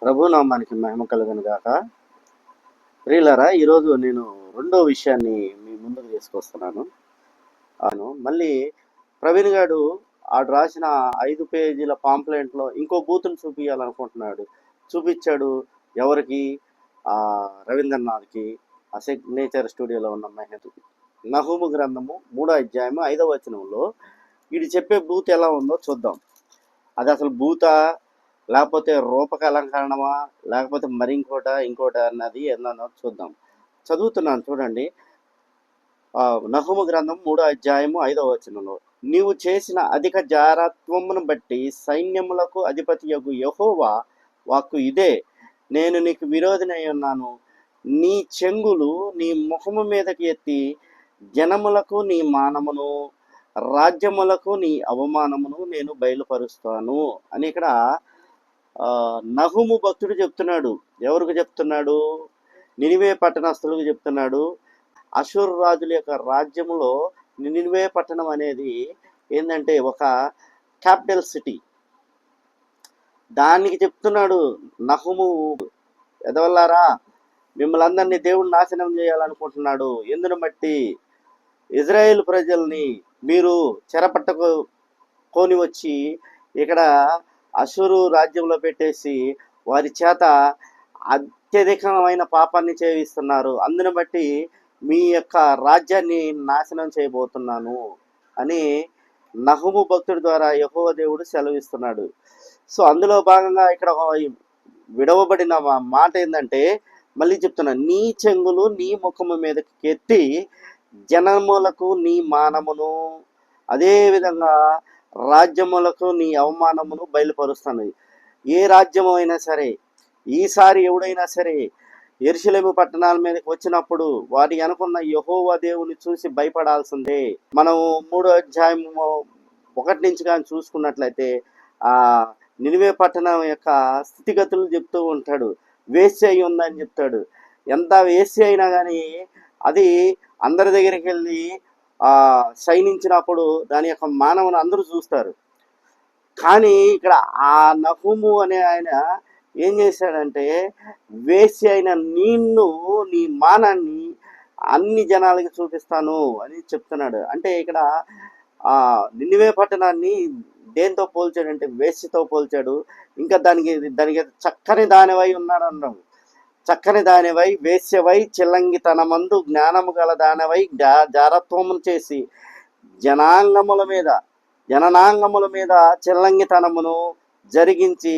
ప్రభు నామానికి మహిమ కలుగును గాక. ప్రియులారా, ఈరోజు నేను రెండో విషయాన్ని మీ ముందుకు తీసుకొస్తున్నాను. మళ్ళీ ప్రవీణ్ గారు ఆడు రాసిన 5 పేజీల పాంప్లెంట్లో ఇంకో బూతును చూపించాలనుకుంటున్నాడు. చూపించాడు ఎవరికి? రవీంద్రనాథ్కి, ఆ సిగ్నేచర్ స్టూడియోలో ఉన్న మహేంద్రకి. నహూము గ్రంథము 3 అధ్యాయము 5వ వచనంలో వీడు చెప్పే బూత్ ఎలా ఉందో చూద్దాం. అది అసలు బూతా, లేకపోతే రూపక అలంకరణమా, లేకపోతే మరి ఇంకోట అన్నది ఏందన్నది చూద్దాం. చదువుతున్నాను చూడండి. నహూము గ్రంథం 3 అధ్యాయము 5వ వచనంలో, నీవు చేసిన అధిక జారత్వమును బట్టి సైన్యములకు అధిపతియగు యెహోవా వాక్కు ఇదే, నేను నీకు విరోధినై ఉన్నాను. నీ చెంగులు నీ ముఖము మీదకి ఎత్తి జనములకు నీ మానమును, రాజ్యములకు నీ అవమానమును నేను బయలుపరుస్తాను అని ఇక్కడ నహూము భక్తుడు చెప్తున్నాడు. ఎవరికి చెప్తున్నాడు? నినివే పట్టణస్థులకు చెప్తున్నాడు. అషూరు రాజుల యొక్క రాజ్యంలో నినివే పట్టణం అనేది ఏంటంటే ఒక క్యాపిటల్ సిటీ. దానికి చెప్తున్నాడు నహూము, ఎదవల్లారా, మిమ్మల్ని అందరినీ దేవుడు నాశనం చేయాలనుకుంటున్నాడు. ఎందును బట్టి ఇజ్రాయేల్ ప్రజల్ని మీరు చెరపట్టుకొని వచ్చి ఇక్కడ అషూరు రాజ్యంలో పెట్టేసి వారి చేత అత్యధికమైన పాపాన్ని చేయిస్తున్నారు. అందును బట్టి మీ యొక్క రాజ్యాన్ని నాశనం చేయబోతున్నాను అని నహూము భక్తుడి ద్వారా యెహోవా దేవుడు సెలవిస్తున్నాడు. సో అందులో భాగంగా ఇక్కడ విడవబడిన మాట ఏంటంటే, మళ్ళీ చెప్తున్నా, నీ చెంగులు నీ ముఖము మీదకి ఎత్తి జనములకు నీ మానమును, అదేవిధంగా రాజ్యములకు నీ అవమానమును బయలుపరుస్తాను. ఏ రాజ్యము అయినా సరే, ఈసారి ఎవడైనా సరే యెరూషలేము పట్టణాల మీదకి వచ్చినప్పుడు వారి అనుకున్న యెహోవా దేవుని చూసి భయపడాల్సిందే. మనం 3 అధ్యాయము 1 నుంచి కానీ చూసుకున్నట్లయితే నినివే పట్టణం యొక్క స్థితిగతులు చెప్తూ ఉంటాడు. వేశ్య అయి ఉందని చెప్తాడు. ఎంత వేశ్య అయినా కానీ అది అందరి దగ్గరికి వెళ్ళి శయనించినప్పుడు దాని యొక్క మానవుని అందరూ చూస్తారు. కానీ ఇక్కడ ఆ నహూము అనే ఆయన ఏం చేశాడంటే, వేశ్య అయిన నిన్ను, నీ మానాన్ని అన్ని జనాలకి చూపిస్తాను అని చెప్తున్నాడు. అంటే ఇక్కడ నినివే పట్టణాన్ని దేంతో పోల్చాడంటే వేశ్యతో పోల్చాడు. ఇంకా దానికి చక్కని దానివై ఉన్నాడు అన్నాడు. చక్కని దానివై, వేశ్యవై, చిల్లంగితనమందు జ్ఞానము గల దానివై జారత్వమును చేసి జననాంగముల మీద చిల్లంగితనమును జరిగించి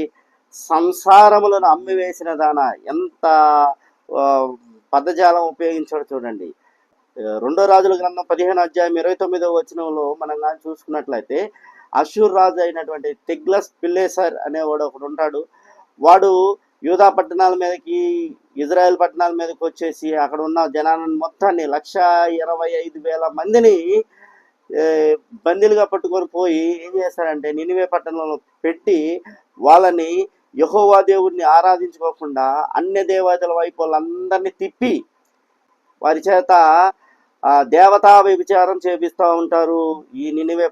సంసారములను అమ్మివేసిన దాన. ఎంత పదజాలం ఉపయోగించాడు చూడండి. 2 రాజుల గ్రంథం 15 అధ్యాయం 29వ వచనంలో మనం కానీ చూసుకున్నట్లయితే, అషూర్ రాజు అయినటువంటి తిగ్లత్ పిలేసర్ అనేవాడు ఒకడు ఉంటాడు. వాడు యూదా పట్టణాల మీదకి, ఇజ్రాయెల్ పట్టణాల మీదకి వచ్చేసి అక్కడ ఉన్న జనాన్ని మొత్తాన్ని 1,25,000 మందిని బందీలుగా పట్టుకొని పోయి ఏం చేస్తారంటే నినివే పట్టణంలో పెట్టి వాళ్ళని యెహోవా దేవుడిని ఆరాధించుకోకుండా అన్య దేవతల వైపు వాళ్ళందరినీ తిప్పి వారి చేత దేవతా వ్యభిచారం చేపిస్తూ ఉంటారు ఈ నినివే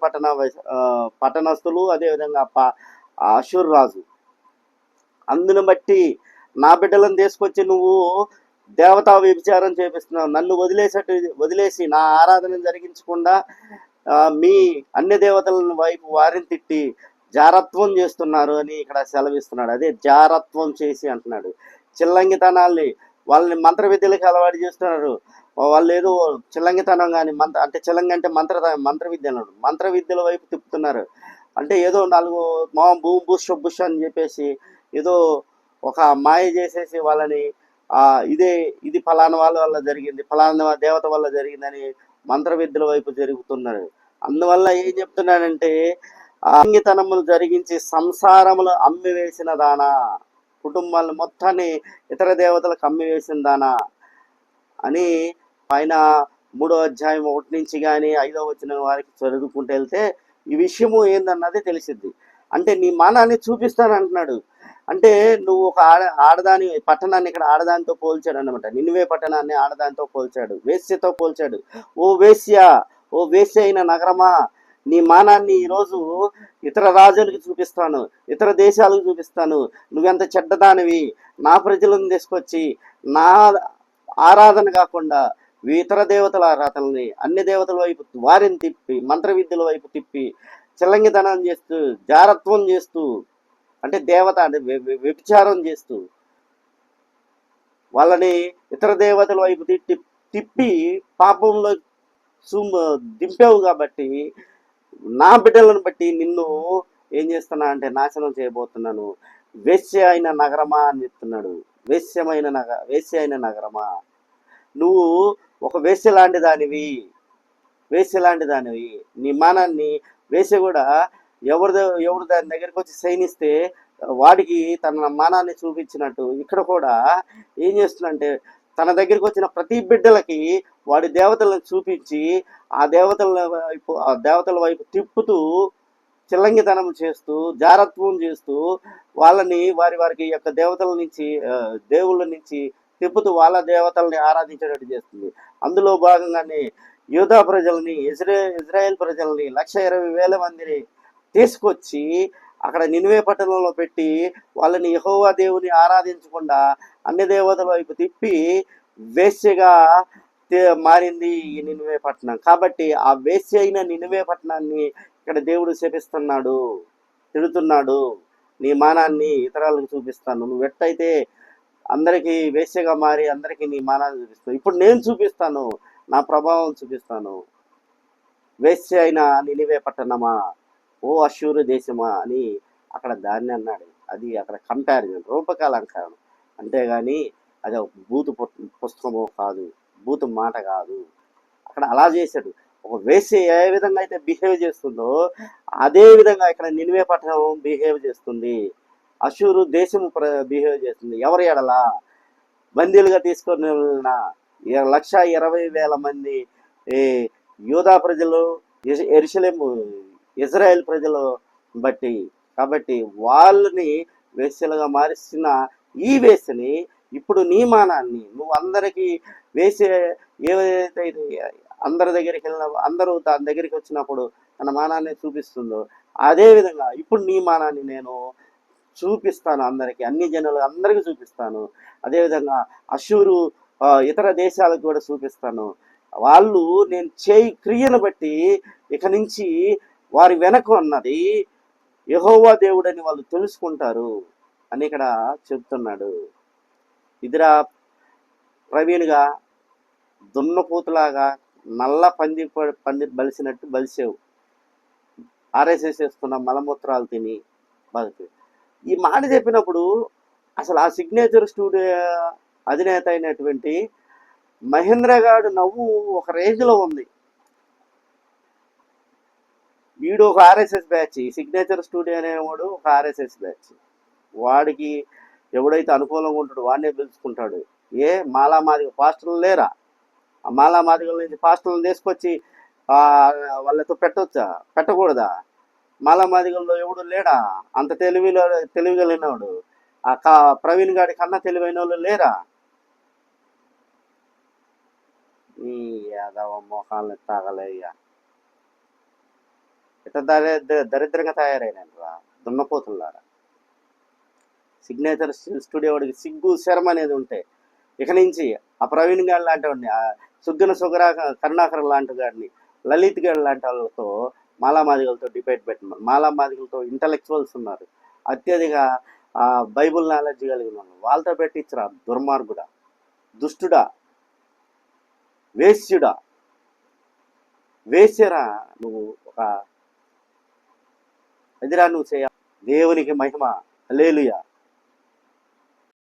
పట్టణస్థులు, అదేవిధంగా అషూరు రాజు. అందును బట్టి నా బిడ్డలను తీసుకొచ్చి నువ్వు దేవతా వ్యభిచారం చేపిస్తున్నావు, నన్ను వదిలేసి నా ఆరాధన జరిగించకుండా మీ అన్య దేవతల వైపు వారిని తిట్టి జారత్వం చేస్తున్నారు అని ఇక్కడ సెలవిస్తున్నాడు. అదే జారత్వం చేసి అంటున్నాడు. చిల్లంగితనాల్ని, వాళ్ళని మంత్ర విద్యలకు అలవాటు చేస్తున్నారు. వాళ్ళు ఏదో చిల్లంగితనం కానీ అంటే చిల్లంగి అంటే మంత్ర విద్య అన్నాడు, మంత్ర విద్యల వైపు తిప్పుతున్నారు. అంటే ఏదో 4 భూమి బుష్ అని చెప్పేసి ఏదో ఒక మాయ చేసేసి వాళ్ళని ఇది ఫలానా వాళ్ళ వల్ల జరిగింది, ఫలానా దేవత వల్ల జరిగిందని మంత్ర విద్యల వైపు జరుగుతున్నారు. అందువల్ల ఏం చెప్తున్నాడంటే, అంగితనములు జరిగించి సంసారములు అమ్మివేసిన దానా, కుటుంబాలను మొత్తాన్ని ఇతర దేవతలకు అమ్మివేసిన దానా అని పైన 3 అధ్యాయం 1 నుంచి కానీ 5వ వచనం వారికి చదువుకుంటూ వెళ్తే ఈ విషయము ఏందన్నది తెలిసిద్ది. అంటే నీ మానాన్ని చూపిస్తానంటున్నాడు. అంటే నువ్వు ఒక ఆడదాని పట్టణాన్ని ఇక్కడ ఆడదానితో పోల్చాడు అనమాట. నినివే పట్టణాన్ని ఆడదానితో పోల్చాడు, వేశ్యతో పోల్చాడు. ఓ వేశ్య అయిన నగరమా, నీ మానాన్ని ఈరోజు ఇతర రాజులకు చూపిస్తాను, ఇతర దేశాలకు చూపిస్తాను. నువ్వెంత చెడ్డదానివి, నా ప్రజలను తీసుకొచ్చి నా ఆరాధన కాకుండా ఇతర దేవతల ఆరాధనని, అన్ని దేవతల వైపు వారిని తిప్పి, మంత్ర విద్యల వైపు తిప్పి, చిల్లంగితనం చేస్తూ, జారత్వం చేస్తూ, అంటే దేవత అంటే వ్యభిచారం చేస్తూ వాళ్ళని ఇతర దేవతల వైపు తిప్పి పాపంలో దింపావు. కాబట్టి నా బిడ్డలను బట్టి నిన్ను ఏం చేస్తున్నా అంటే నాశనం చేయబోతున్నాను. వేశ్య అయిన నగరమా అని చెప్తున్నాడు. వేశ్య అయిన నగరమా, నువ్వు ఒక వేశ్య లాంటి దానివి, వేశ్య లాంటి దానివి. నీ మానాన్ని వేశ్య కూడా ఎవరు దాని దగ్గరికి వచ్చి సైనిస్తే వాడికి తన మానాన్ని చూపించినట్టు ఇక్కడ కూడా ఏం చేస్తుందంటే తన దగ్గరికి వచ్చిన ప్రతి బిడ్డలకి వాడి దేవతలను చూపించి ఆ దేవతల వైపు తిప్పుతూ, చిల్లంగితనం చేస్తూ, జారత్వం చేస్తూ వాళ్ళని వారికి యొక్క దేవతల నుంచి, దేవుళ్ళ నుంచి తిప్పుతూ వాళ్ళ దేవతల్ని ఆరాధించేటట్టు చేస్తుంది. అందులో భాగంగానే యూదా ప్రజల్ని, ఇజ్రాయెల్ ప్రజల్ని 1,20,000 మందిని తీసుకొచ్చి అక్కడ నినివే పట్టణంలో పెట్టి వాళ్ళని యెహోవా దేవుని ఆరాధించకుండా అన్ని దేవతల వైపు తిప్పి వేశ్యగా మారింది ఈ నినివే పట్టణం. కాబట్టి ఆ వేశ్య అయిన నినివే పట్టణాన్ని ఇక్కడ దేవుడు శపిస్తున్నాడు, తిడుతున్నాడు. నీ మానాన్ని ఇతరులకు చూపిస్తాను, నువ్వు ఎట్టయితే అందరికీ వేశ్యగా మారి అందరికీ నీ మానాన్ని చూపిస్తావు, ఇప్పుడు నేను చూపిస్తాను, నా ప్రభావం చూపిస్తాను. వేశ్య అయిన నినివే పట్టణమా, ఓ అష్షూరు దేశమా అని అక్కడ దాన్ని అన్నాడు. అది అక్కడ కంపారిజన్, రూపకాలంకరణ. అంతేగాని అది ఒక బూతు పుస్తకమో కాదు, బూతు మాట కాదు. అక్కడ అలా చేశాడు. ఒక వేశ్య ఏ విధంగా అయితే బిహేవ్ చేస్తుందో అదే విధంగా ఇక్కడ నినివే పట్టణం బిహేవ్ చేస్తుంది. అష్షూరు దేశము బిహేవ్ చేస్తుంది. ఎవరి ఎడలా? బందీలుగా తీసుకొని 1,20,000 మంది యూదా ప్రజలు, యెరూషలేము ఇజ్రాయెల్ ప్రజలు బట్టి. కాబట్టి వాళ్ళని వేశ్యలుగా మారిస్తున్న ఈ వేశ్యని ఇప్పుడు నీ మానాన్ని నువ్వు అందరికీ వేసే, ఏదైతే అందరి దగ్గరికి వెళ్ళిన అందరూ దాని దగ్గరికి వచ్చినప్పుడు తన మానాన్ని చూపిస్తుందో అదే విధంగా ఇప్పుడు నీ మానాన్ని నేను చూపిస్తాను అందరికీ, అన్ని జనులు అందరికీ చూపిస్తాను. అదేవిధంగా అష్షూరు ఇతర దేశాలకు కూడా చూపిస్తాను. వాళ్ళు నేను చేయి క్రియను బట్టి ఇక నుంచి వారి వెనక ఉన్నది యెహోవా దేవుడని వాళ్ళు తెలుసుకుంటారు అని ఇక్కడ చెప్తున్నాడు. ఇదిరా ప్రవీణ్గా దున్నపోతులాగా నల్ల పంది బలిసినట్టు బలిసేవు, ఆర్ఎస్ఎస్ వేసుకున్న మలమూత్రాలు తిని బతుకు. ఈ మాట చెప్పినప్పుడు అసలు ఆ సిగ్నేచర్ స్టూడియో అధినేత అయినటువంటి మహేంద్ర గారు నవ్వు ఒక రేంజ్లో ఉంది. వీడు ఒక ఆర్ఎస్ఎస్ బ్యాచ్, సిగ్నేచర్ స్టూడియో అనేవాడు ఒక ఆర్ఎస్ఎస్ బ్యాచ్. వాడికి ఎవడైతే అనుకూలంగా ఉంటాడో వాడినే పిలుచుకుంటాడు. మాలామాదిగ పాస్టర్లు లేరా? ఆ మాలామాదిగల నుంచి పాస్టర్లను తీసుకొచ్చి వాళ్ళతో పెట్టొచ్చా? పెట్టకూడదా? మాలామాదిగల్లో ఎవడు లేడా అంత తెలివిగలిగినవాడు? ఆ ప్రవీణ్ గారి కన్నా తెలివైన వాళ్ళు లేరా? ఈ యాదవ మోకాళ్ళని తాగలేయ్యా, ఇట్లా దరిద్రంగా తయారైనాను రా దున్నపోతులారా. సిగ్నేచర్ స్టూడియో వాడికి సిగ్గు శరం అనేది ఉంటే ఇక నుంచి ఆ ప్రవీణ్ గారి లాంటి వాడిని, కరుణాకర్ లాంటి గారిని, లలిత్ గారి లాంటి వాళ్ళతో, మాలామాదిగలతో డిబేట్ పెట్టినారు. మాలామాదిగలతో ఇంటలెక్చువల్స్ ఉన్నారు, అత్యధిక బైబుల్ నాలెడ్జ్ కలిగిన వాళ్ళు, వాళ్ళతో పెట్టించరా దుర్మార్గుడా, దుష్టుడా, వేశ్యుడా, వేశ్యరా నువ్వు. ఒక ఎదిరా నువ్వు చేయ. దేవునికి మహిమ, హల్లెలూయా.